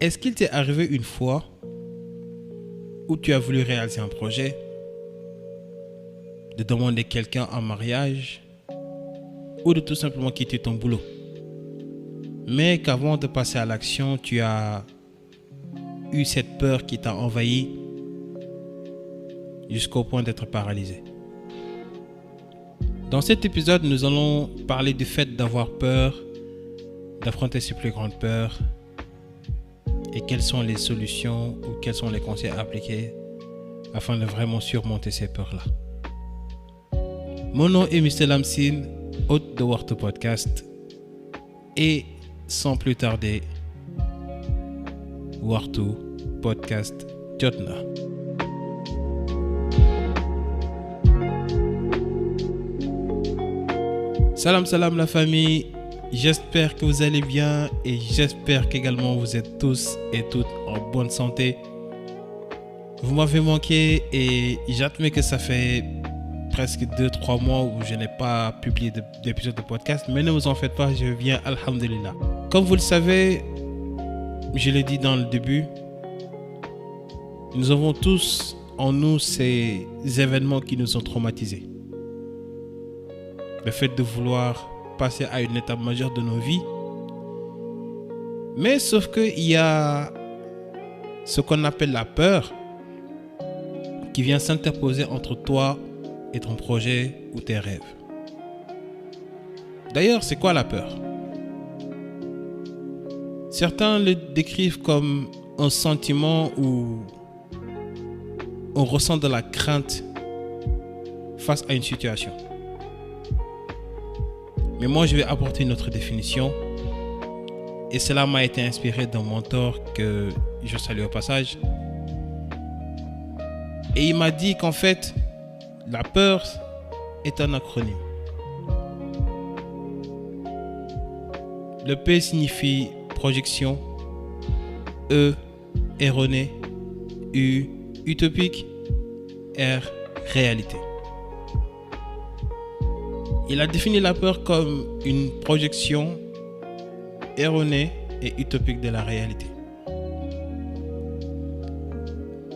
est-ce qu'il t'est arrivé une fois où tu as voulu réaliser un projet, de demander quelqu'un en mariage ou de tout simplement quitter ton boulot, mais qu'avant de passer à l'action, tu as eu cette peur qui t'a envahi jusqu'au point d'être paralysé? Dans cet épisode, nous allons parler du fait d'avoir peur, d'affronter ses plus grandes peurs et quelles sont les solutions ou quels sont les conseils à appliquer afin de vraiment surmonter ces peurs-là. Mon nom est Mr. Lamsin, hôte de Warto Podcast, et sans plus tarder, Warto Podcast Jotna. Salam la famille, j'espère que vous allez bien et j'espère qu'également vous êtes tous et toutes en bonne santé. Vous m'avez manqué et j'admets que ça fait presque 2-3 mois où je n'ai pas publié d'épisode de podcast, mais ne vous en faites pas, je viens, alhamdulillah. Comme vous le savez, je l'ai dit dans le début, nous avons tous en nous ces événements qui nous ont traumatisés. Le fait de vouloir passer à une étape majeure de nos vies. Mais sauf qu'il y a ce qu'on appelle la peur qui vient s'interposer entre toi et ton projet ou tes rêves. D'ailleurs, c'est quoi la peur? Certains le décrivent comme un sentiment où on ressent de la crainte face à une situation. Mais moi, je vais apporter une autre définition. Et cela m'a été inspiré d'un mentor que je salue au passage. Et il m'a dit qu'en fait, la peur est un acronyme. Le P signifie projection, E, erroné, U, utopique, R, réalité. Il a défini la peur comme une projection erronée et utopique de la réalité.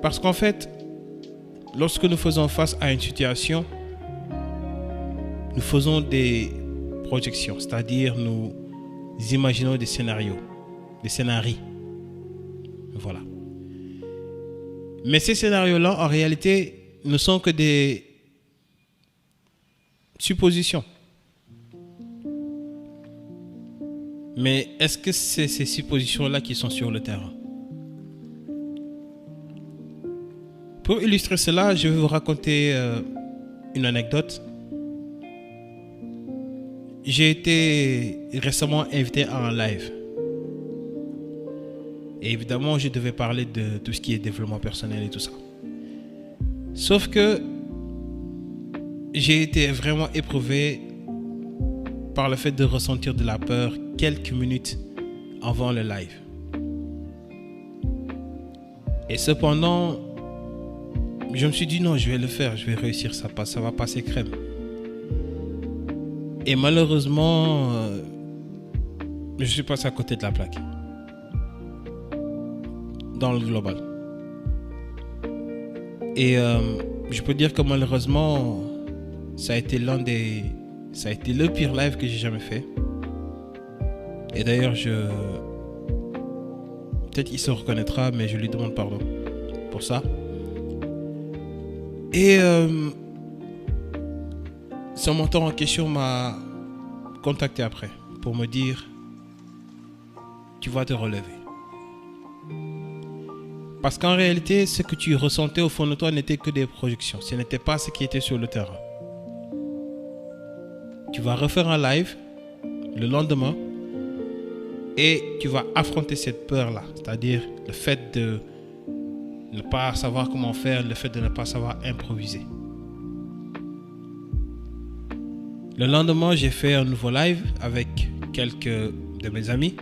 Parce qu'en fait, lorsque nous faisons face à une situation, nous faisons des projections, c'est-à-dire nous imaginons des scénarios, des scénarii. Voilà. Mais ces scénarios-là, en réalité, ne sont que des suppositions. Mais est-ce que c'est ces suppositions-là qui sont sur le terrain? Pour illustrer cela, je vais vous raconter une anecdote. J'ai été récemment invité à un live. Et évidemment, je devais parler de tout ce qui est développement personnel et tout ça. Sauf que j'ai été vraiment éprouvé par le fait de ressentir de la peur quelques minutes avant le live. Et cependant, je me suis dit non, je vais le faire, je vais réussir, ça va passer crème. Et malheureusement, je suis passé à côté de la plaque. Dans le global. Et je peux dire que malheureusement, ça a été le pire live que j'ai jamais fait. Et d'ailleurs, peut-être il se reconnaîtra, mais je lui demande pardon pour ça. Et son mentor en question m'a contacté après pour me dire tu vas te relever. Parce qu'en réalité, ce que tu ressentais au fond de toi n'était que des projections. Ce n'était pas ce qui était sur le terrain. Tu vas refaire un live le lendemain et tu vas affronter cette peur-là. C'est-à-dire le fait de ne pas savoir comment faire, le fait de ne pas savoir improviser. Le lendemain, j'ai fait un nouveau live avec quelques de mes amis.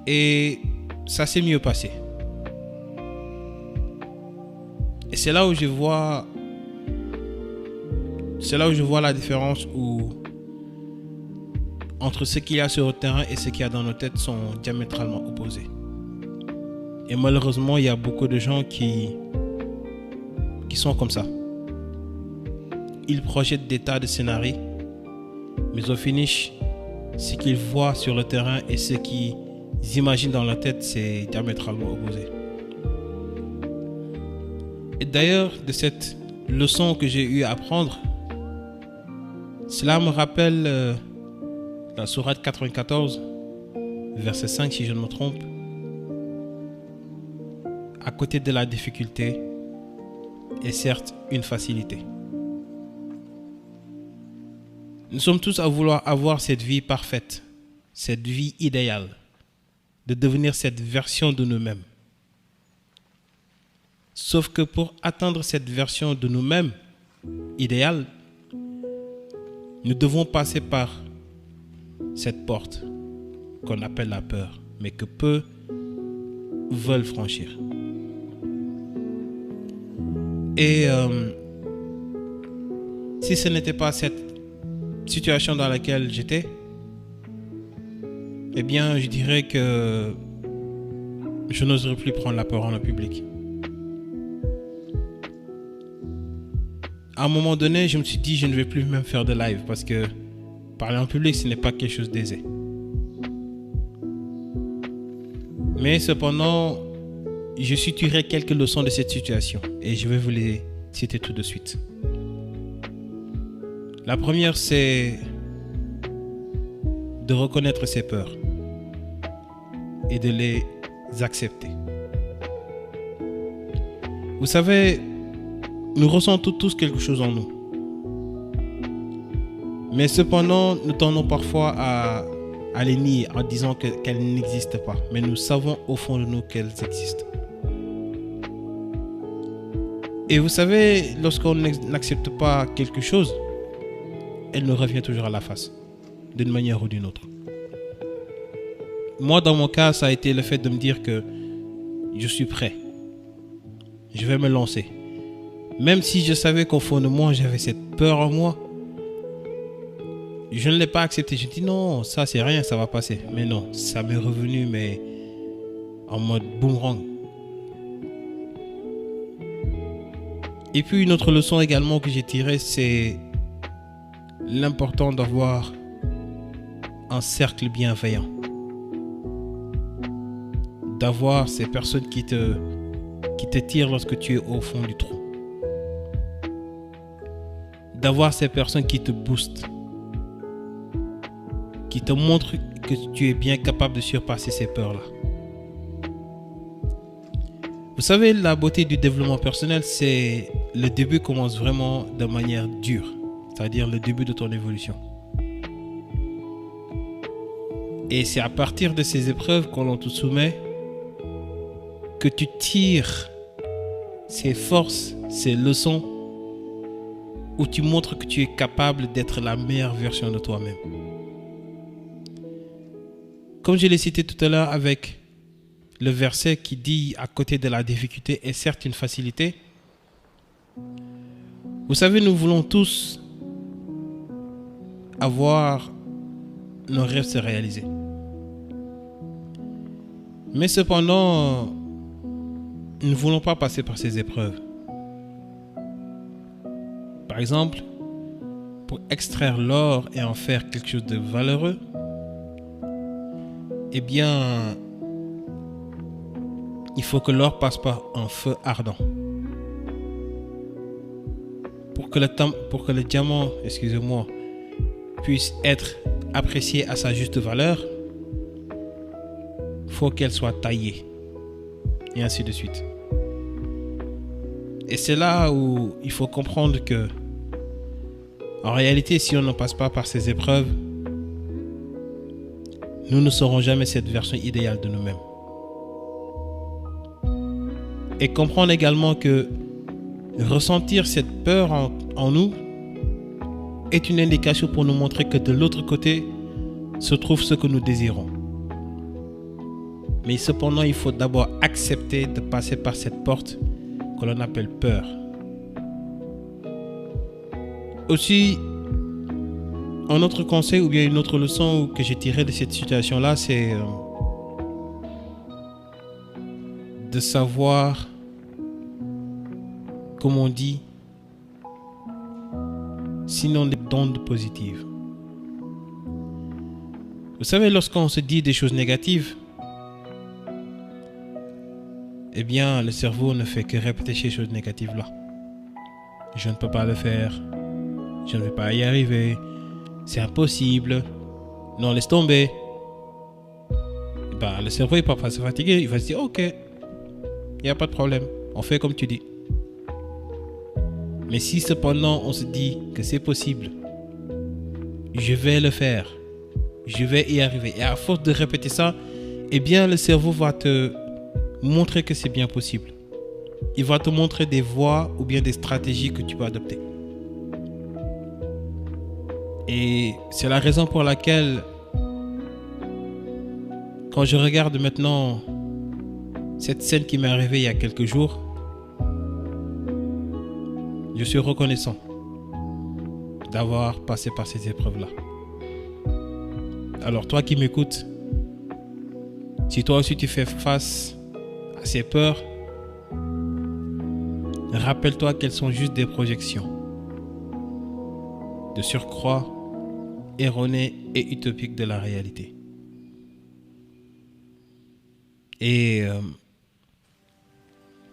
Et ça s'est mieux passé. Et c'est là où je vois la différence où entre ce qu'il y a sur le terrain et ce qu'il y a dans nos têtes sont diamétralement opposés. Et malheureusement, il y a beaucoup de gens qui sont comme ça. Ils projettent des tas de scénarios, mais au finish, ce qu'ils voient sur le terrain et ce qu'ils imaginent dans leur tête, c'est diamétralement opposé. Et d'ailleurs, de cette leçon que j'ai eu à apprendre, cela me rappelle la sourate 94, verset 5 si je ne me trompe. À côté de la difficulté est certes une facilité. Nous sommes tous à vouloir avoir cette vie parfaite, cette vie idéale, de devenir cette version de nous-mêmes. Sauf que pour atteindre cette version de nous-mêmes idéale, nous devons passer par cette porte qu'on appelle la peur, mais que peu veulent franchir. Et si ce n'était pas cette situation dans laquelle j'étais, eh bien, je dirais que je n'oserais plus prendre la parole en public. À un moment donné, je me suis dit, je ne vais plus même faire de live parce que parler en public, ce n'est pas quelque chose d'aisé. Mais cependant, je suis tiré quelques leçons de cette situation et je vais vous les citer tout de suite. La première, c'est de reconnaître ses peurs et de les accepter. Vous savez, nous ressentons tous quelque chose en nous. Mais cependant, nous tendons parfois à les nier en disant qu'elles n'existent pas. Mais nous savons au fond de nous qu'elles existent. Et vous savez, lorsqu'on n'accepte pas quelque chose, elle nous revient toujours à la face, d'une manière ou d'une autre. Moi, dans mon cas, ça a été le fait de me dire que je suis prêt. Je vais me lancer. Même si je savais qu'au fond de moi, j'avais cette peur en moi, je ne l'ai pas accepté. Je dis non, ça c'est rien, ça va passer. Mais non, ça m'est revenu, mais en mode boomerang. Et puis une autre leçon également que j'ai tirée, c'est l'important d'avoir un cercle bienveillant. D'avoir ces personnes qui te tirent lorsque tu es au fond du trou. D'avoir ces personnes qui te boostent. Qui te montrent que tu es bien capable de surpasser ces peurs-là. Vous savez, la beauté du développement personnel, c'est le début commence vraiment de manière dure. C'est-à-dire le début de ton évolution. Et c'est à partir de ces épreuves qu'on te soumet que tu tires ces forces, ces leçons, où tu montres que tu es capable d'être la meilleure version de toi-même. Comme je l'ai cité tout à l'heure avec le verset qui dit à côté de la difficulté est certes une facilité. Vous savez, nous voulons tous avoir nos rêves se réaliser. Mais cependant, nous ne voulons pas passer par ces épreuves. Par exemple, pour extraire l'or et en faire quelque chose de valeureux, eh bien, il faut que l'or passe par un feu ardent. Pour que le diamant, puisse être apprécié à sa juste valeur, il faut qu'elle soit taillée. Et ainsi de suite. Et c'est là où il faut comprendre que, en réalité, si on ne passe pas par ces épreuves, nous ne serons jamais cette version idéale de nous-mêmes. Et comprendre également que ressentir cette peur en nous est une indication pour nous montrer que de l'autre côté se trouve ce que nous désirons. Mais cependant, il faut d'abord accepter de passer par cette porte que l'on appelle peur. Aussi, un autre conseil ou bien une autre leçon que j'ai tirée de cette situation-là, c'est de savoir, comme on dit, sinon des ondes positives. Vous savez, lorsqu'on se dit des choses négatives, eh bien, le cerveau ne fait que répéter ces choses négatives-là. Je ne peux pas le faire. Je ne vais pas y arriver. C'est impossible. Non, laisse tomber. Le cerveau il va se fatiguer. Il va se dire, ok, il n'y a pas de problème. On fait comme tu dis. Mais si cependant on se dit que c'est possible, je vais le faire. Je vais y arriver. Et à force de répéter ça, eh bien, le cerveau va te montrer que c'est bien possible. Il va te montrer des voies ou bien des stratégies que tu peux adopter. Et c'est la raison pour laquelle, quand je regarde maintenant cette scène qui m'est arrivée il y a quelques jours, je suis reconnaissant d'avoir passé par ces épreuves-là. Alors toi qui m'écoutes, si toi aussi tu fais face à ces peurs, rappelle-toi qu'elles sont juste des projections. De surcroît, erronées et utopiques de la réalité. Et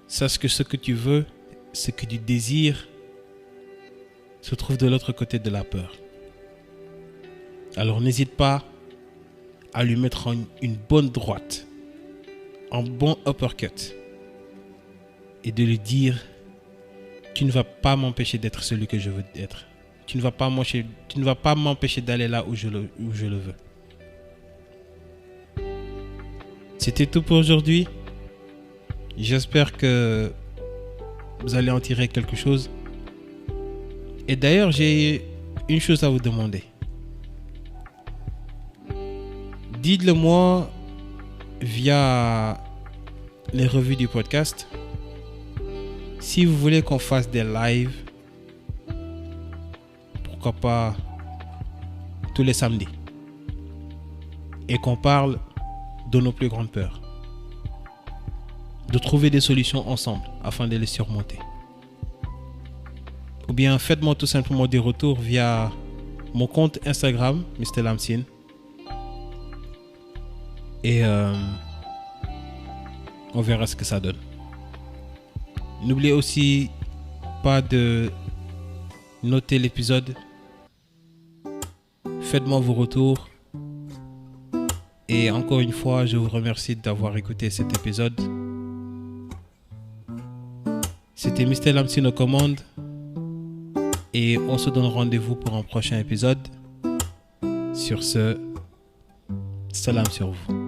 sache que ce que tu veux, ce que tu désires, se trouve de l'autre côté de la peur. Alors n'hésite pas à lui mettre une bonne droite, un bon uppercut, et de lui dire: tu ne vas pas m'empêcher d'être celui que je veux être. Tu ne vas pas m'empêcher d'aller là où je le veux. C'était tout pour aujourd'hui. J'espère que vous allez en tirer quelque chose. Et d'ailleurs, j'ai une chose à vous demander. Dites-le moi via les revues du podcast. Si vous voulez qu'on fasse des lives, pourquoi pas tous les samedis, et qu'on parle de nos plus grandes peurs, de trouver des solutions ensemble afin de les surmonter. Ou bien faites-moi tout simplement des retours via mon compte Instagram, Mr. Lamsin. Et on verra ce que ça donne. N'oubliez aussi pas de noter l'épisode. Faites-moi vos retours. Et encore une fois, je vous remercie d'avoir écouté cet épisode. C'était Mr. Lamsin aux commandes. Et on se donne rendez-vous pour un prochain épisode. Sur ce, salam sur vous.